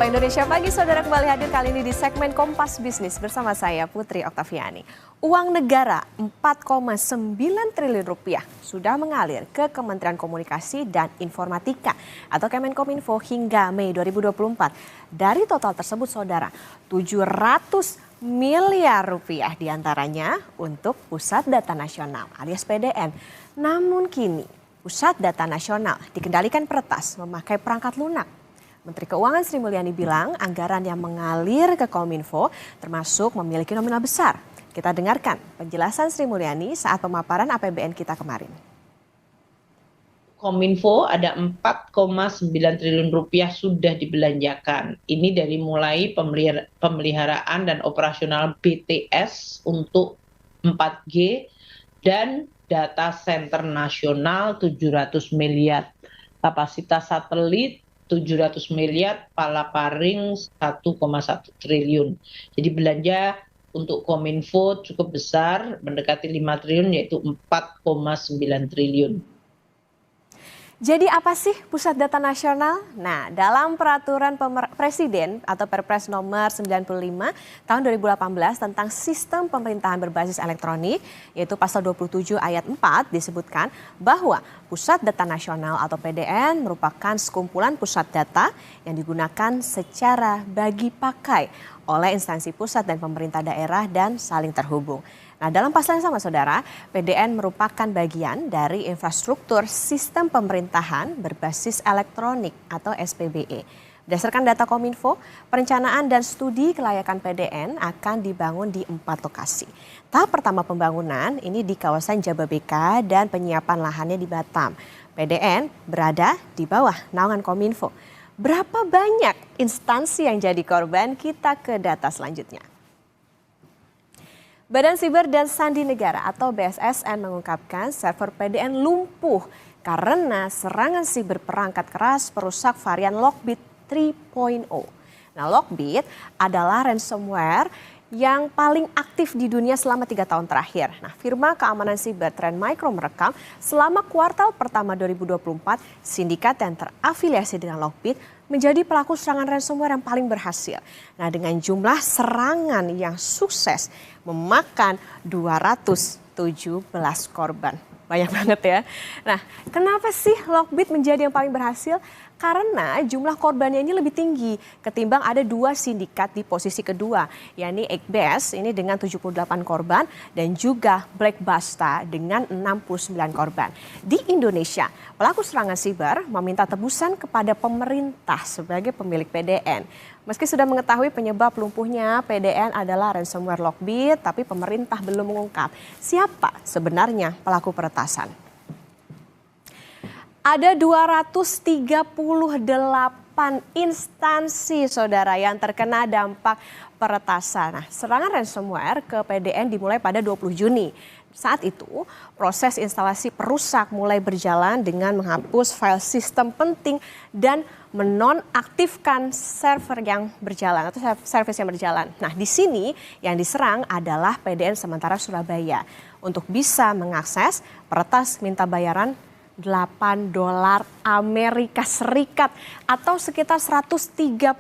Sapa Indonesia Pagi, saudara kembali hadir kali ini di segmen Kompas Bisnis bersama saya Putri Oktaviani. Uang negara 4,9 triliun rupiah sudah mengalir ke Kementerian Komunikasi dan Informatika atau Kemenkominfo hingga Mei 2024. Dari total tersebut saudara, 700 miliar rupiah diantaranya untuk Pusat Data Nasional alias PDN. Namun kini Pusat Data Nasional dikendalikan peretas memakai perangkat lunak. Menteri Keuangan Sri Mulyani bilang anggaran yang mengalir ke Kominfo termasuk memiliki nominal besar. Kita dengarkan penjelasan Sri Mulyani saat pemaparan APBN kita kemarin. Kominfo ada 4,9 triliun rupiah sudah dibelanjakan. Ini dari mulai pemeliharaan dan operasional BTS untuk 4G dan data center nasional 700 miliar. Kapasitas satelit 700 miliar, palaparing 1,1 triliun. Jadi belanja untuk Kominfo cukup besar, mendekati 5 triliun yaitu 4,9 triliun. Jadi apa sih Pusat Data Nasional? Nah, dalam peraturan Presiden atau Perpres nomor 95 tahun 2018 tentang sistem pemerintahan berbasis elektronik, yaitu pasal 27 ayat 4 disebutkan bahwa Pusat Data Nasional atau PDN merupakan sekumpulan pusat data yang digunakan secara bagi pakai oleh instansi pusat dan pemerintah daerah dan saling terhubung. Nah, dalam pasal yang sama saudara, PDN merupakan bagian dari infrastruktur sistem pemerintahan berbasis elektronik atau SPBE. Berdasarkan data Kominfo, perencanaan dan studi kelayakan PDN akan dibangun di 4 lokasi. Tahap pertama pembangunan ini di kawasan Jababeka dan penyiapan lahannya di Batam. PDN berada di bawah naungan Kominfo. Berapa banyak instansi yang jadi korban? Kita ke data selanjutnya. Badan Siber dan Sandi Negara atau BSSN mengungkapkan server PDN lumpuh karena serangan siber perangkat keras perusak varian Lockbit 3.0. Nah, Lockbit adalah ransomware yang paling aktif di dunia selama 3 tahun terakhir. Nah, firma keamanan siber Trend Micro merekam selama kuartal pertama 2024, sindikat yang terafiliasi dengan Lockbit menjadi pelaku serangan ransomware yang paling berhasil. Nah, dengan jumlah serangan yang sukses memakan 217 korban. Banyak banget ya. Nah, kenapa sih Lockbit menjadi yang paling berhasil? Karena jumlah korbannya ini lebih tinggi ketimbang ada 2 sindikat di posisi kedua, yakni Ekbest ini dengan 78 korban dan juga Black Basta dengan 69 korban. Di Indonesia, pelaku serangan siber meminta tebusan kepada pemerintah sebagai pemilik PDN. Meski sudah mengetahui penyebab lumpuhnya PDN adalah ransomware Lockbit, tapi pemerintah belum mengungkap siapa sebenarnya pelaku peretasan. Ada 238 instansi saudara yang terkena dampak peretasan. Nah, serangan ransomware ke PDN dimulai pada 20 Juni. Saat itu, proses instalasi perusak mulai berjalan dengan menghapus file sistem penting dan menonaktifkan server yang berjalan atau service yang berjalan. Nah, di sini yang diserang adalah PDN sementara Surabaya. Untuk bisa mengakses, peretas minta bayaran $8 Amerika Serikat atau sekitar 131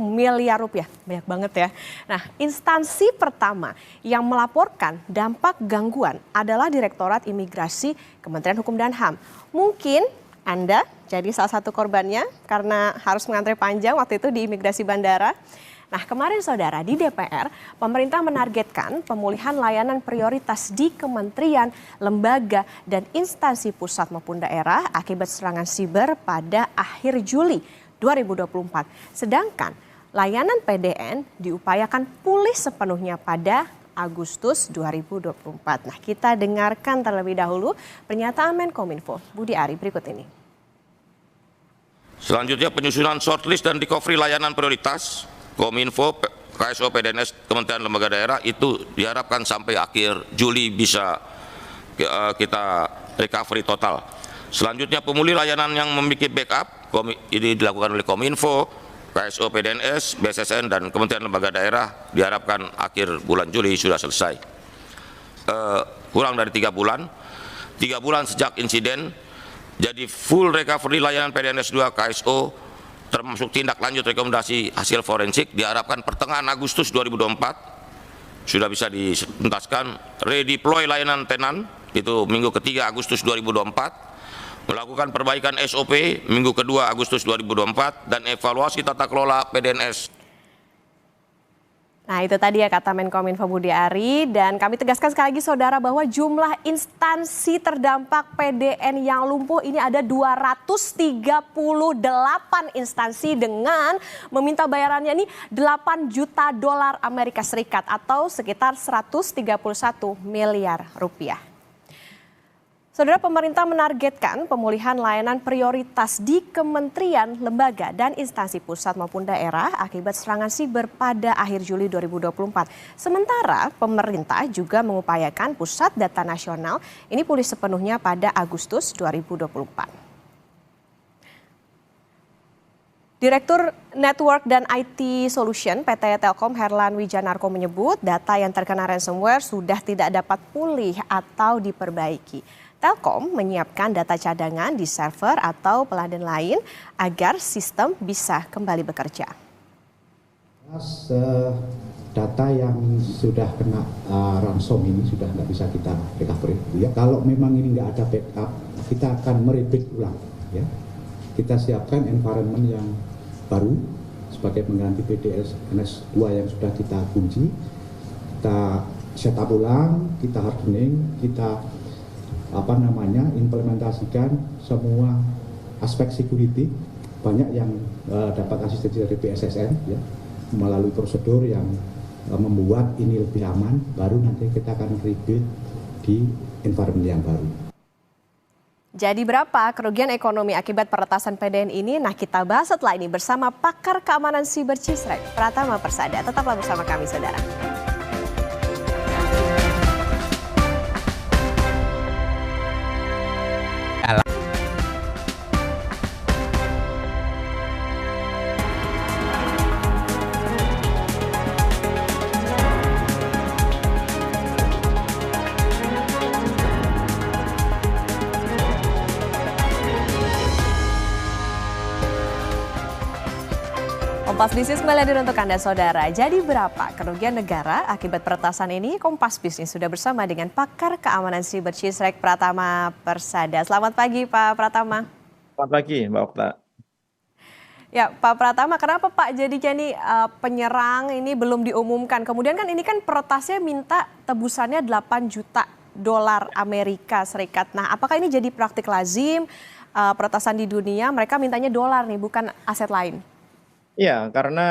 miliar rupiah. Banyak banget ya. Nah, instansi pertama yang melaporkan dampak gangguan adalah Direktorat Imigrasi Kementerian Hukum dan HAM. Mungkin Anda jadi salah satu korbannya karena harus mengantre panjang waktu itu di imigrasi bandara. Nah, kemarin saudara di DPR, pemerintah menargetkan pemulihan layanan prioritas di kementerian, lembaga, dan instansi pusat maupun daerah akibat serangan siber pada akhir Juli 2024. Sedangkan layanan PDN diupayakan pulih sepenuhnya pada Agustus 2024. Nah, kita dengarkan terlebih dahulu pernyataan Menkominfo Budi Ari berikut ini. Selanjutnya penyusunan shortlist dan recovery layanan prioritas Kominfo, KSO, PDNS, Kementerian Lembaga Daerah itu diharapkan sampai akhir Juli bisa kita recovery total. Selanjutnya pemulih layanan yang memiliki backup, ini dilakukan oleh Kominfo, KSO, PDNS, BSSN, dan Kementerian Lembaga Daerah diharapkan akhir bulan Juli sudah selesai. Kurang dari 3 bulan, 3 bulan sejak insiden, jadi full recovery layanan PDNS 2, KSO, termasuk tindak lanjut rekomendasi hasil forensik diharapkan pertengahan Agustus 2024 sudah bisa dituntaskan. Redeploy layanan tenan itu minggu ketiga Agustus 2024, melakukan perbaikan SOP minggu kedua Agustus 2024, dan evaluasi tata kelola PDNS. Nah, itu tadi ya kata Menkominfo Budi Ari, dan kami tegaskan sekali lagi saudara bahwa jumlah instansi terdampak PDN yang lumpuh ini ada 238 instansi dengan meminta bayarannya ini 8 juta dolar Amerika Serikat atau sekitar 131 miliar rupiah. Saudara, pemerintah menargetkan pemulihan layanan prioritas di kementerian, lembaga, dan instansi pusat maupun daerah akibat serangan siber pada akhir Juli 2024. Sementara pemerintah juga mengupayakan pusat data nasional ini pulih sepenuhnya pada Agustus 2024. Direktur Network dan IT Solution PT Telkom Herlan Wijanarko menyebut data yang terkena ransomware sudah tidak dapat pulih atau diperbaiki. Telkom menyiapkan data cadangan di server atau peladen lain agar sistem bisa kembali bekerja. Data yang sudah kena ransom ini sudah nggak bisa kita recovery. Ya. Kalau memang ini nggak ada backup, kita akan merebuild ulang. Ya. Kita siapkan environment yang baru sebagai pengganti PDNS 2 yang sudah kita kunci. Kita setup ulang, kita hardening, kita implementasikan semua aspek security. Banyak yang dapat asistensi dari BSSN ya, melalui prosedur yang membuat ini lebih aman, baru nanti kita akan rebuild di environment yang baru. Jadi berapa kerugian ekonomi akibat peretasan PDN ini? Nah, kita bahas setelah ini bersama pakar keamanan siber Cisrek, Pratama Persada. Tetaplah bersama kami, saudara. Kompas Bisnis kembali hadir untuk Anda saudara. Jadi berapa kerugian negara akibat peretasan ini? Kompas Bisnis sudah bersama dengan pakar keamanan siber Cisrek, Pratama Persada. Selamat pagi Pak Pratama. Selamat pagi Mbak Okta. Ya Pak Pratama, kenapa Pak jadinya nih penyerang ini belum diumumkan? Kemudian kan ini kan peretasnya minta tebusannya 8 juta dolar Amerika Serikat. Nah, apakah ini jadi praktik lazim peretasan di dunia? Mereka mintanya dolar nih, bukan aset lain. Iya, karena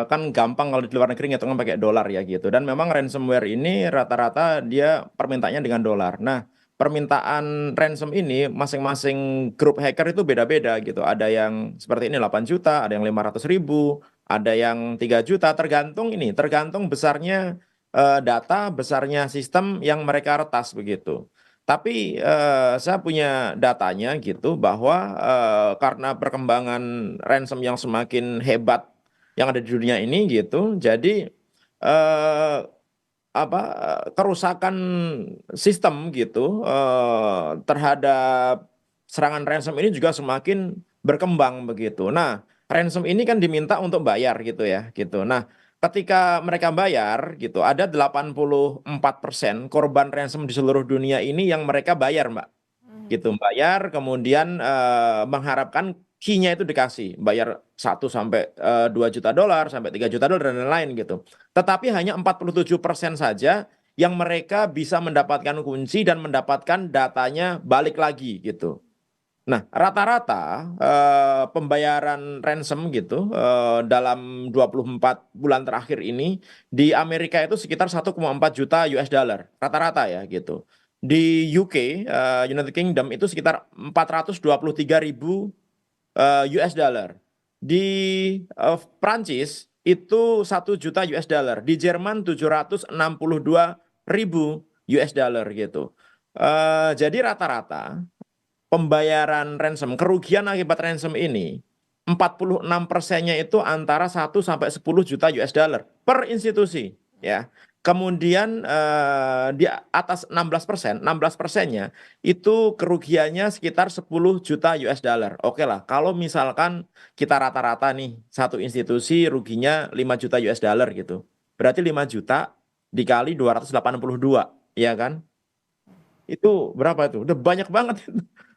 kan gampang kalau di luar negeri ngitungnya pakai dolar ya gitu. Dan memang ransomware ini rata-rata dia permintaannya dengan dolar. Nah, permintaan ransom ini masing-masing grup hacker itu beda-beda gitu. Ada yang seperti ini 8 juta, ada yang 500.000, ada yang 3 juta, tergantung besarnya data, besarnya sistem yang mereka retas begitu. Tapi saya punya datanya gitu bahwa karena perkembangan ransom yang semakin hebat yang ada di dunia ini gitu, jadi kerusakan sistem gitu terhadap serangan ransom ini juga semakin berkembang begitu. Nah, ransom ini kan diminta untuk bayar gitu ya gitu. Nah, ketika mereka bayar gitu, ada 84% korban ransom di seluruh dunia ini yang mereka bayar, Mbak. Gitu, bayar kemudian mengharapkan key-nya itu dikasih, bayar 1 sampai 2 juta dolar, sampai 3 juta dolar dan lain-lain gitu. Tetapi hanya 47% saja yang mereka bisa mendapatkan kunci dan mendapatkan datanya balik lagi gitu. Nah, rata-rata pembayaran ransom gitu dalam 24 bulan terakhir ini di Amerika itu sekitar 1,4 juta US dollar, rata-rata ya gitu. Di UK, United Kingdom itu sekitar 423.000 US dollar. Di Prancis itu 1 juta US dollar. Di Jerman 762.000 US dollar gitu. Jadi rata-rata pembayaran ransom, kerugian akibat ransom ini 46%-nya itu antara 1 sampai 10 juta US dollar per institusi ya. kemudian di atas 16%, 16%-nya itu kerugiannya sekitar 10 juta US dollar. Oke lah, kalau misalkan kita rata-rata nih, satu institusi ruginya 5 juta US dollar gitu. Berarti 5 juta dikali 282, ya kan? Itu berapa itu? Udah banyak banget.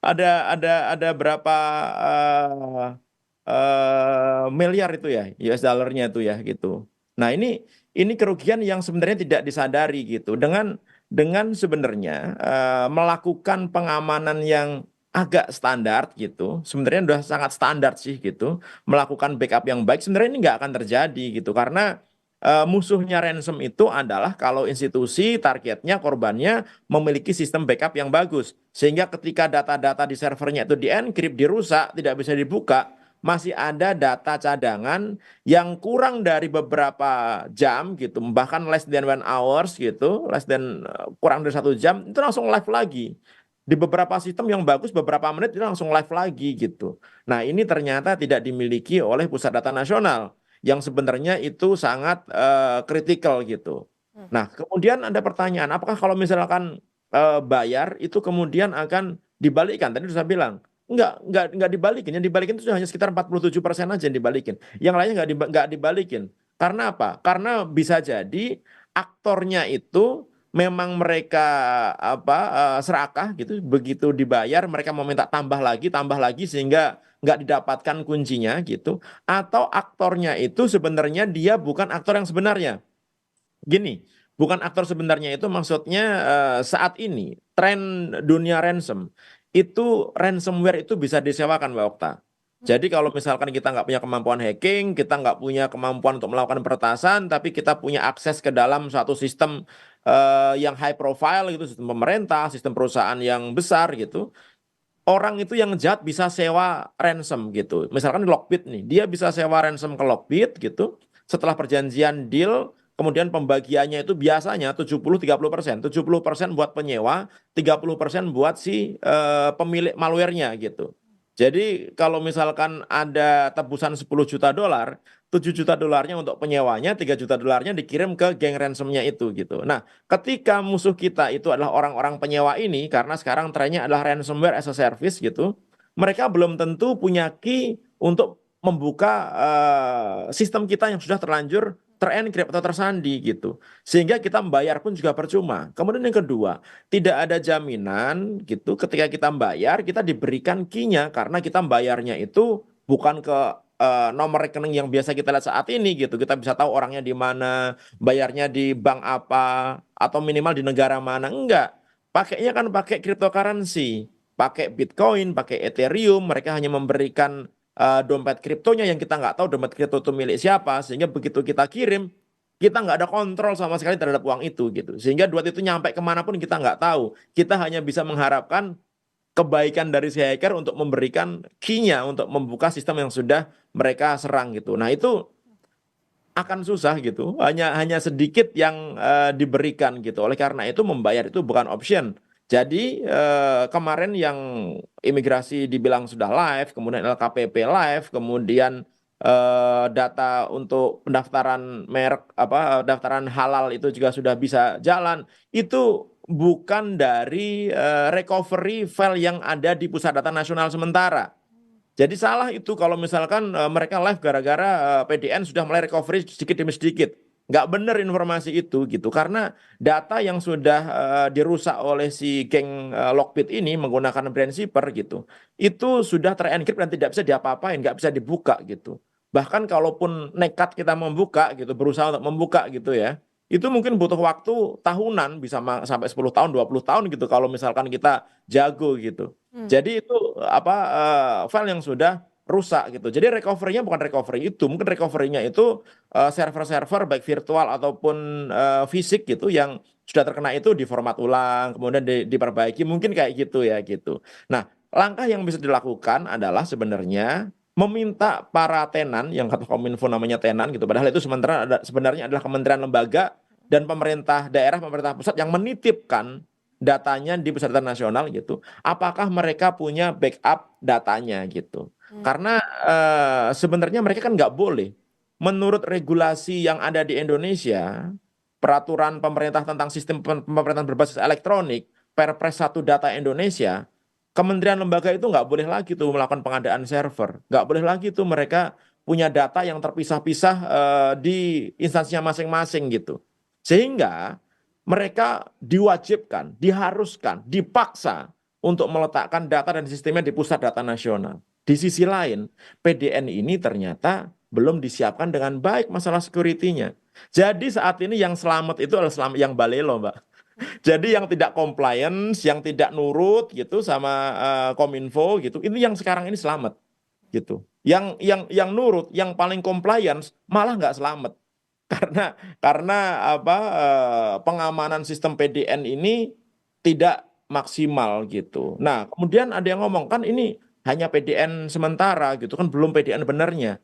Ada berapa eh, miliar itu ya, US dollarnya itu ya gitu. Nah, ini kerugian yang sebenarnya tidak disadari gitu. Dengan sebenarnya melakukan pengamanan yang agak standar gitu. Sebenarnya udah sangat standar sih gitu. Melakukan backup yang baik sebenarnya ini nggak akan terjadi gitu karena musuhnya ransom itu adalah kalau institusi targetnya korbannya memiliki sistem backup yang bagus. Sehingga ketika data-data di servernya itu di-encrypt, dirusak, tidak bisa dibuka, masih ada data cadangan yang kurang dari beberapa jam gitu, bahkan less than 1 hours gitu, kurang dari 1 jam, itu langsung live lagi. Di beberapa sistem yang bagus, beberapa menit itu langsung live lagi gitu. Nah, ini ternyata tidak dimiliki oleh Pusat Data Nasional, yang sebenarnya itu sangat kritikal gitu. Nah, kemudian ada pertanyaan, apakah kalau misalkan bayar itu kemudian akan dibalikkan? Tadi saya bilang, enggak dibalikin. Yang dibalikin itu hanya sekitar 47% aja yang dibalikin. Yang lainnya enggak dibalikin. Karena apa? Karena bisa jadi aktornya itu memang mereka serakah gitu. Begitu dibayar mereka mau minta tambah lagi sehingga nggak didapatkan kuncinya gitu. Atau aktornya itu sebenarnya dia bukan aktor yang sebenarnya. Gini, bukan aktor sebenarnya itu maksudnya saat ini tren dunia ransom itu ransomware itu bisa disewakan Mbak Okta. Jadi kalau misalkan kita nggak punya kemampuan hacking, kita nggak punya kemampuan untuk melakukan peretasan, tapi kita punya akses ke dalam suatu sistem yang high profile gitu, sistem pemerintah, sistem perusahaan yang besar gitu, orang itu yang jahat bisa sewa ransom gitu. Misalkan Lockbit nih, dia bisa sewa ransom ke Lockbit gitu. Setelah perjanjian deal, kemudian pembagiannya itu biasanya 70-30%. 70% buat penyewa, 30% buat si pemilik malwarenya gitu. Jadi kalau misalkan ada tebusan 10 juta dolar, 7 juta dolarnya untuk penyewanya, 3 juta dolarnya dikirim ke geng ransomnya itu gitu. Nah, ketika musuh kita itu adalah orang-orang penyewa ini, karena sekarang trennya adalah ransomware as a service gitu, mereka belum tentu punya key untuk membuka sistem kita yang sudah terlanjur terencrypt atau tersandi gitu. Sehingga kita membayar pun juga percuma. Kemudian yang kedua, tidak ada jaminan gitu ketika kita membayar, kita diberikan key-nya karena kita membayarnya itu bukan ke nomor rekening yang biasa kita lihat saat ini gitu. Kita bisa tahu orangnya di mana, bayarnya di bank apa, atau minimal di negara mana. Enggak. Pakainya kan pakai cryptocurrency, pakai Bitcoin, pakai Ethereum. Mereka hanya memberikan dompet kriptonya yang kita nggak tahu dompet kripto itu milik siapa. Sehingga begitu kita kirim, kita nggak ada kontrol sama sekali terhadap uang itu gitu. Sehingga duit itu nyampe kemanapun kita nggak tahu. Kita hanya bisa mengharapkan kebaikan dari si hacker untuk memberikan key-nya untuk membuka sistem yang sudah mereka serang gitu. Nah, itu akan susah gitu. Hanya sedikit yang diberikan gitu. Oleh karena itu membayar itu bukan option. Jadi kemarin yang imigrasi dibilang sudah live, kemudian LKPP live, kemudian data untuk pendaftaran merek daftaran halal itu juga sudah bisa jalan. Itu bukan dari recovery file yang ada di Pusat Data Nasional sementara. Jadi salah itu kalau misalkan mereka live gara-gara PDN sudah mulai recovery sedikit demi sedikit. Nggak benar informasi itu gitu. Karena data yang sudah dirusak oleh si geng Lockbit ini menggunakan brand zipper gitu. Itu sudah terencrypt dan tidak bisa diapa-apain, nggak bisa dibuka gitu. Bahkan kalaupun nekat kita membuka gitu, berusaha untuk membuka gitu ya. Itu mungkin butuh waktu tahunan, bisa sampai 10 tahun, 20 tahun gitu kalau misalkan kita jago gitu. Jadi itu file yang sudah rusak gitu. Jadi recovery-nya bukan recovery itu, mungkin recovery-nya itu server-server baik virtual ataupun fisik gitu yang sudah terkena itu diformat ulang, kemudian diperbaiki, mungkin kayak gitu ya gitu. Nah, langkah yang bisa dilakukan adalah sebenarnya meminta para tenan yang kata Kominfo namanya tenan gitu. Padahal itu sebenarnya adalah kementerian lembaga dan pemerintah daerah, pemerintah pusat yang menitipkan datanya di Pusat Data Nasional gitu. Apakah mereka punya backup datanya gitu? Karena sebenarnya mereka kan nggak boleh. Menurut regulasi yang ada di Indonesia, peraturan pemerintah tentang sistem pemerintahan berbasis elektronik, Perpres 1 Data Indonesia, kementerian lembaga itu nggak boleh lagi tuh melakukan pengadaan server, nggak boleh lagi tuh mereka punya data yang terpisah-pisah di instansinya masing-masing gitu. Sehingga mereka diwajibkan, diharuskan, dipaksa untuk meletakkan data dan sistemnya di pusat data nasional. Di sisi lain, PDN ini ternyata belum disiapkan dengan baik masalah security-nya. Jadi saat ini yang selamat itu adalah selamat yang balelo, Mbak. Jadi yang tidak compliance, yang tidak nurut gitu sama Kominfo gitu, ini yang sekarang ini selamat gitu. Yang nurut, yang paling compliance malah nggak selamat karena apa pengamanan sistem PDN ini tidak maksimal gitu. Nah, kemudian ada yang ngomong kan ini hanya PDN sementara gitu kan belum PDN benernya.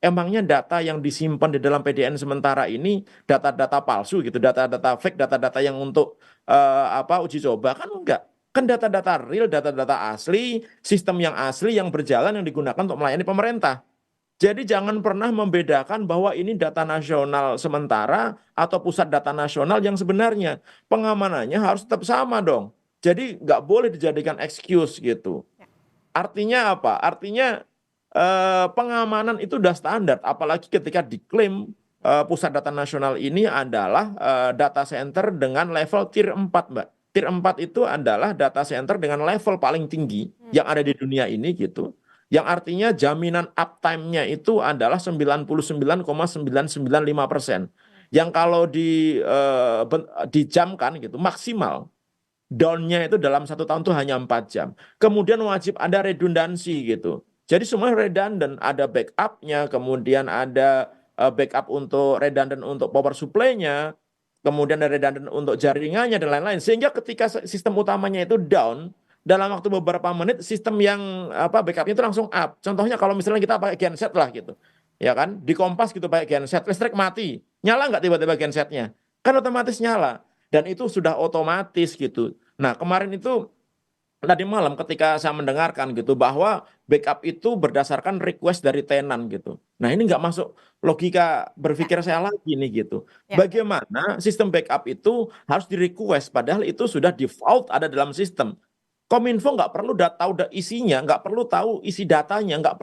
Emangnya data yang disimpan di dalam PDN sementara ini data-data palsu gitu, data-data fake, data-data yang untuk uji coba kan enggak. Kan data-data real, data-data asli, sistem yang asli yang berjalan yang digunakan untuk melayani pemerintah. Jadi jangan pernah membedakan bahwa ini data nasional sementara atau pusat data nasional yang sebenarnya. Pengamanannya harus tetap sama dong. Jadi nggak boleh dijadikan excuse gitu. Artinya apa? Artinya pengamanan itu udah standar. Apalagi ketika diklaim pusat data nasional ini adalah data center dengan level tier 4, Mbak. Tier 4 itu adalah data center dengan level paling tinggi yang ada di dunia ini gitu. Yang artinya jaminan uptime-nya itu adalah 99,995%. Yang kalau dijamkan gitu, maksimal down-nya itu dalam 1 tahun itu hanya 4 jam. Kemudian wajib ada redundansi gitu. Jadi semuanya redundant, ada backup-nya, kemudian ada backup untuk redundant untuk power supply-nya, kemudian ada redundant untuk jaringannya dan lain-lain. Sehingga ketika sistem utamanya itu down, dalam waktu beberapa menit sistem yang backupnya itu langsung up. Contohnya kalau misalnya kita pakai genset lah gitu, ya kan, di Kompas gitu pakai genset, listrik mati, nyala nggak tiba-tiba gensetnya? Kan otomatis nyala dan itu sudah otomatis gitu. Nah kemarin itu tadi malam ketika saya mendengarkan gitu bahwa backup itu berdasarkan request dari tenan gitu. Nah ini nggak masuk logika berpikir saya lagi nih gitu. Bagaimana sistem backup itu harus di request padahal itu sudah default ada dalam sistem. Kominfo nggak perlu tahu isinya, nggak perlu tahu isi datanya, nggak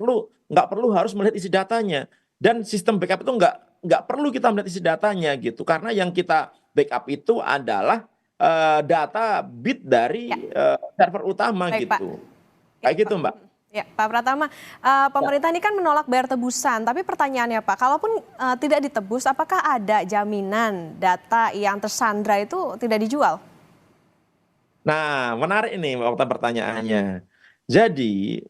perlu harus melihat isi datanya. Dan sistem backup itu nggak perlu kita melihat isi datanya gitu, karena yang kita backup itu adalah data bit dari server utama. Baik, gitu. Pak. Kayak gitu, Mbak. Ya, Pak Pratama, pemerintah ini kan menolak bayar tebusan, tapi pertanyaannya Pak, kalaupun tidak ditebus, apakah ada jaminan data yang tersandra itu tidak dijual? Nah, menarik ini waktu pertanyaannya. Jadi,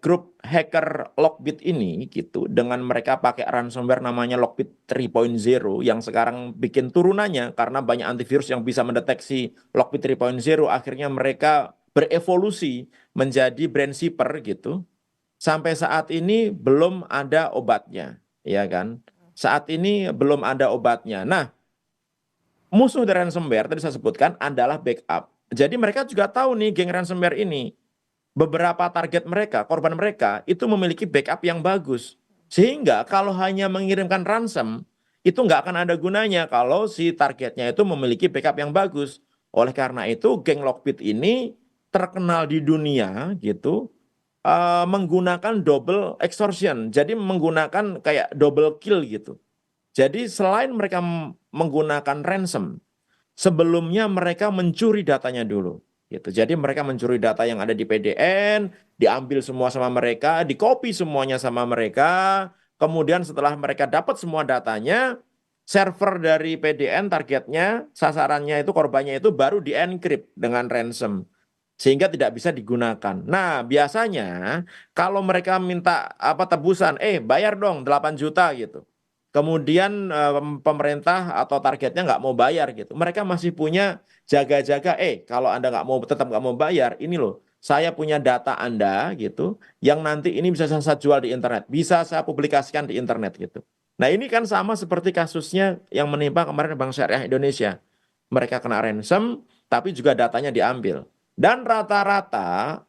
grup hacker Lockbit ini gitu, dengan mereka pakai ransomware namanya Lockbit 3.0 yang sekarang bikin turunannya karena banyak antivirus yang bisa mendeteksi Lockbit 3.0, akhirnya mereka berevolusi menjadi Brandshipper gitu. Sampai saat ini belum ada obatnya, ya kan? Saat ini belum ada obatnya. Nah, musuh dari ransomware tadi saya sebutkan adalah backup. Jadi mereka juga tahu nih geng ransomware ini. Beberapa target mereka, korban mereka itu memiliki backup yang bagus. Sehingga kalau hanya mengirimkan ransom, itu nggak akan ada gunanya kalau si targetnya itu memiliki backup yang bagus. Oleh karena itu geng Lockbit ini terkenal di dunia gitu, menggunakan double extortion. Jadi menggunakan kayak double kill gitu. Jadi selain mereka menggunakan ransom, sebelumnya mereka mencuri datanya dulu. Gitu. Jadi mereka mencuri data yang ada di PDN, diambil semua sama mereka, di-copy semuanya sama mereka. Kemudian setelah mereka dapat semua datanya, server dari PDN targetnya, sasarannya itu, korbannya itu baru di-encrypt dengan ransom. Sehingga tidak bisa digunakan. Nah, biasanya kalau mereka minta tebusan, bayar dong 8 juta gitu. Kemudian pemerintah atau targetnya nggak mau bayar gitu. Mereka masih punya jaga-jaga, kalau Anda tetap nggak mau bayar, ini loh, saya punya data Anda gitu, yang nanti ini bisa saya jual di internet, bisa saya publikasikan di internet gitu. Nah ini kan sama seperti kasusnya yang menimpa kemarin Bank Syariah Indonesia. Mereka kena ransom, tapi juga datanya diambil. Dan rata-rata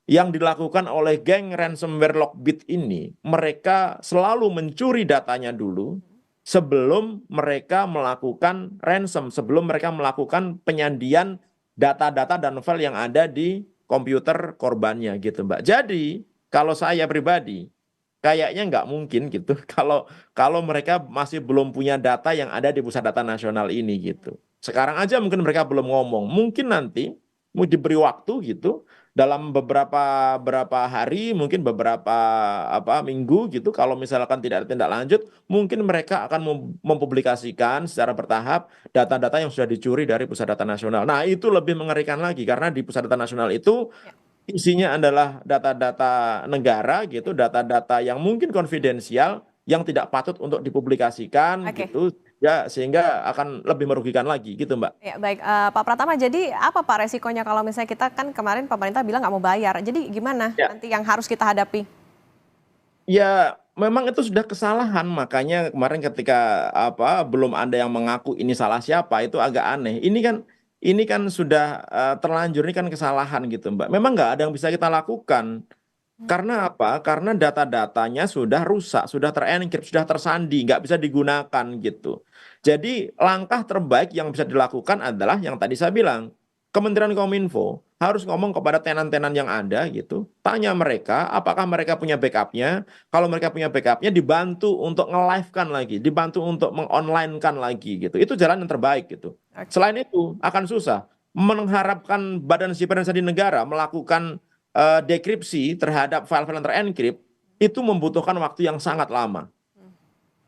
yang dilakukan oleh geng ransomware Lockbit ini, mereka selalu mencuri datanya dulu, sebelum mereka melakukan ransom, sebelum mereka melakukan penyandian data-data dan file yang ada di komputer korbannya gitu, Mbak. Jadi kalau saya pribadi kayaknya nggak mungkin gitu kalau mereka masih belum punya data yang ada di pusat data nasional ini gitu. Sekarang aja mungkin mereka belum ngomong. Mungkin nanti mau diberi waktu gitu dalam beberapa hari, mungkin beberapa minggu gitu. Kalau misalkan tidak ada tindak lanjut, mungkin mereka akan mempublikasikan secara bertahap data-data yang sudah dicuri dari pusat data nasional. Nah, itu lebih mengerikan lagi karena di pusat data nasional itu isinya adalah data-data negara gitu, data-data yang mungkin konfidensial yang tidak patut untuk dipublikasikan Oke. gitu ya, sehingga akan lebih merugikan lagi gitu, Mbak. Ya, baik, Pak Pratama, jadi apa Pak resikonya kalau misalnya kita kan kemarin pemerintah bilang nggak mau bayar, jadi gimana Ya. nanti yang harus kita hadapi? Ya, memang itu sudah kesalahan, makanya kemarin ketika belum ada yang mengaku ini salah siapa, itu agak aneh. Ini kan sudah terlanjur, ini kan kesalahan gitu, Mbak. Memang nggak ada yang bisa kita lakukan. Karena apa? Karena data-datanya sudah rusak, sudah terenkrip, sudah tersandi, nggak bisa digunakan gitu. Jadi langkah terbaik yang bisa dilakukan adalah yang tadi saya bilang, Kementerian Kominfo harus ngomong kepada tenan-tenan yang ada gitu, tanya mereka apakah mereka punya backupnya. Kalau mereka punya backupnya, dibantu untuk nge-live-kan lagi, dibantu untuk meng-online-kan lagi gitu. Itu jalan yang terbaik gitu. Oke. Selain itu akan susah mengharapkan Badan Siber dan Sandi Negara melakukan dekripsi terhadap file-file yang terenkrip itu membutuhkan waktu yang sangat lama.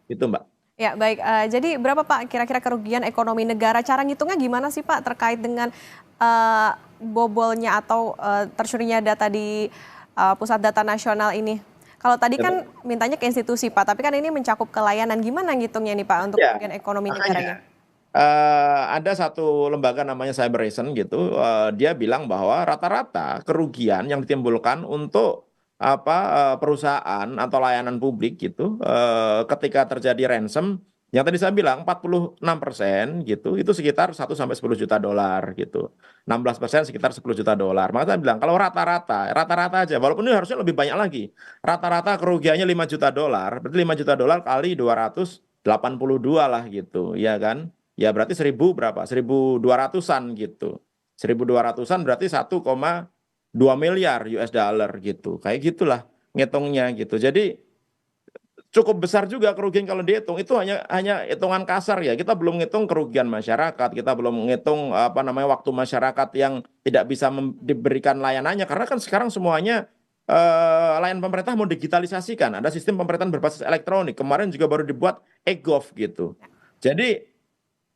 Itu, Mbak. Ya, baik, jadi berapa Pak kira-kira kerugian ekonomi negara? Cara ngitungnya gimana sih Pak terkait dengan bobolnya atau tercurinya data di pusat data nasional ini? Kalau tadi kan mintanya ke institusi Pak, tapi kan ini mencakup ke layanan. Gimana ngitungnya nih Pak untuk Ya, kerugian ekonomi makanya negaranya? ada satu lembaga namanya Cyberation gitu, dia bilang bahwa rata-rata kerugian yang ditimbulkan untuk perusahaan atau layanan publik gitu, ketika terjadi ransom, yang tadi saya bilang 46% gitu, itu sekitar 1 sampai 10 juta dolar gitu. 16% sekitar 10 juta dolar. Maka saya bilang kalau rata-rata aja, walaupun ini harusnya lebih banyak lagi. Rata-rata kerugiannya 5 juta dolar, berarti 5 juta dolar kali 282 lah gitu, ya kan? Ya berarti 1000 berapa? 1200-an gitu. 1200-an berarti 1,2 miliar US dollar gitu. Kayak gitulah ngitungnya gitu. Jadi cukup besar juga kerugian kalau dihitung. Itu hanya hitungan kasar ya. Kita belum ngitung kerugian masyarakat, kita belum ngitung waktu masyarakat yang tidak bisa diberikan layanannya, karena kan sekarang semuanya layanan pemerintah mau digitalisasikan. Ada sistem pemerintahan berbasis elektronik. Kemarin juga baru dibuat e-gov gitu. Jadi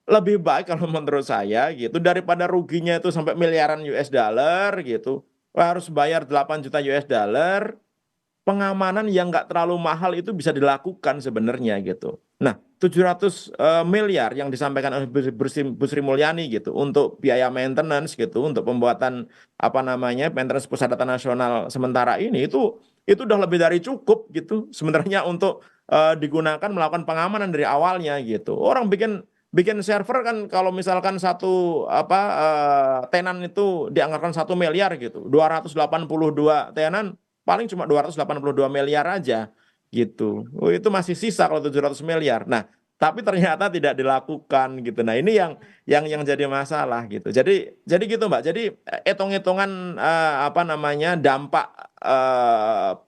lebih baik kalau menurut saya gitu, daripada ruginya itu sampai miliaran US dollar gitu, harus bayar 8 juta US dollar, pengamanan yang nggak terlalu mahal itu bisa dilakukan sebenarnya gitu. Nah, 700 miliar yang disampaikan oleh Bu Sri Mulyani gitu untuk biaya maintenance gitu, untuk pembuatan maintenance pusat data nasional sementara ini, itu udah lebih dari cukup gitu sebenarnya untuk digunakan melakukan pengamanan dari awalnya gitu. Orang bikin server kan kalau misalkan satu tenan itu dianggarkan 1 miliar gitu, 282 tenan paling cuma 282 miliar aja gitu. Oh, itu masih sisa kalau 700 miliar. Nah, tapi ternyata tidak dilakukan gitu. Nah, ini yang jadi masalah gitu. Jadi gitu, Mbak. Jadi hitung-hitungan dampak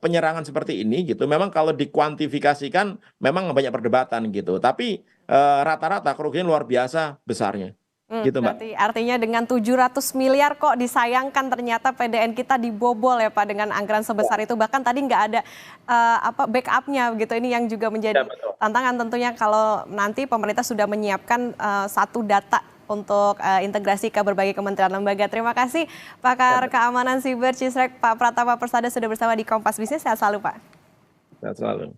penyerangan seperti ini gitu. Memang kalau dikuantifikasikan memang banyak perdebatan gitu. Tapi rata-rata kerugian luar biasa besarnya. Gitu, Mbak. Berarti artinya dengan 700 miliar kok disayangkan ternyata PDN kita dibobol ya Pak dengan anggaran sebesar itu. Bahkan tadi nggak ada backupnya gitu. Ini yang juga menjadi tantangan tentunya kalau nanti pemerintah sudah menyiapkan satu data untuk integrasi ke berbagai kementerian lembaga. Terima kasih Pakar Keamanan Siber Cisrek Pak Pratama Persada sudah bersama di Kompas Bisnis. Sehat selalu Pak. Sehat selalu.